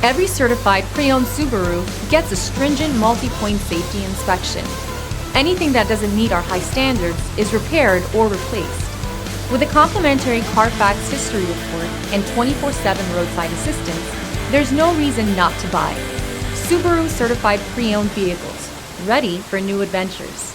Every certified pre-owned Subaru gets a stringent multi-point safety inspection. Anything that doesn't meet our high standards is repaired or replaced. With a complimentary Carfax history report and 24/7 roadside assistance, there's no reason not to buy. Subaru certified pre-owned vehicles, ready for new adventures.